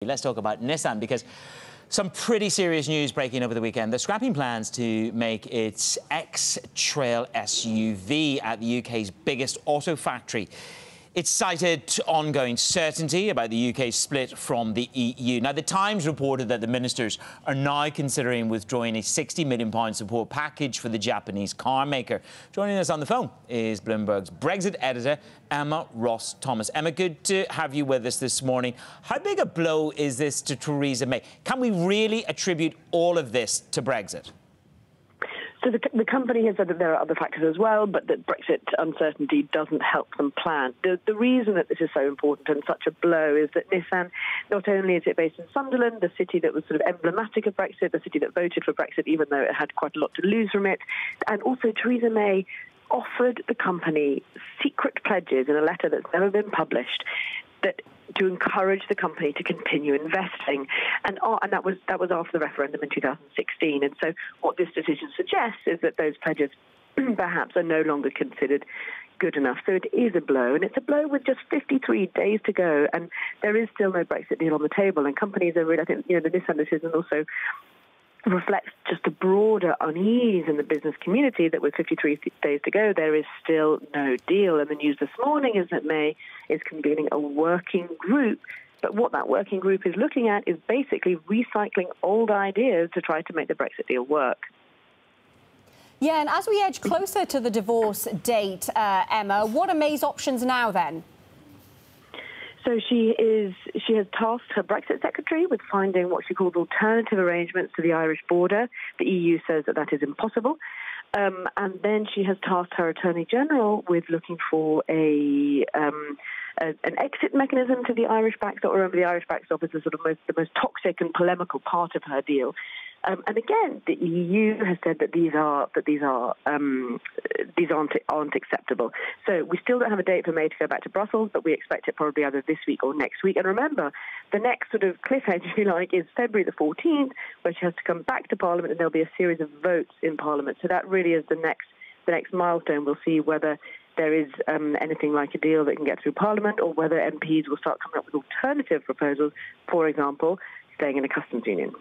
Let's talk about Nissan, because some pretty serious news breaking over the weekend. They're scrapping plans to make its X-Trail SUV at the UK's biggest auto factory. It's cited ongoing certainty about the UK's split from the EU. Now, the Times reported that the ministers are now considering withdrawing a £60 million support package for the Japanese car maker. Joining us on the phone is Bloomberg's Brexit editor, Emma Ross-Thomas. Emma, good to have you with us this morning. How big a blow is this to Theresa May? Can we really attribute all of this to Brexit? So the company has said that there are other factors as well, but that Brexit uncertainty doesn't help them plan. The reason that this is so important and such a blow is that Nissan, not only is it based in Sunderland, the city that was sort of emblematic of Brexit, the city that voted for Brexit, even though it had quite a lot to lose from it, and also Theresa May offered the company secret pledges in a letter that's never been published that to encourage the company to continue investing, and that was after the referendum in 2016. And so, what this decision suggests is that those pledges perhaps are no longer considered good enough. So it is a blow, and it's a blow with just 53 days to go, and there is still no Brexit deal on the table. And companies are really, I think, the Nissan decision also reflects just a broader unease in the business community that with 53 days to go, there is still no deal. And the news this morning is that May is convening a working group. But what that working group is looking at is basically recycling old ideas to try to make the Brexit deal work. Yeah, and as we edge closer to the divorce date, Emma, what are May's options now then? So she has tasked her Brexit secretary with finding what she calls alternative arrangements to the Irish border. The EU says that that is impossible. And then she has tasked her Attorney General with looking for an exit mechanism to the Irish backstop. Remember, the Irish backstop is the most toxic and polemical part of her deal. And again, the EU has said that these aren't acceptable. So we still don't have a date for May to go back to Brussels, but we expect it probably either this week or next week. And remember, the next sort of cliff edge, if you like, is February the 14th, where she has to come back to Parliament, and there'll be a series of votes in Parliament. So that really is the next milestone. We'll see whether there is anything like a deal that can get through Parliament, or whether MPs will start coming up with alternative proposals, for example, staying in a customs union.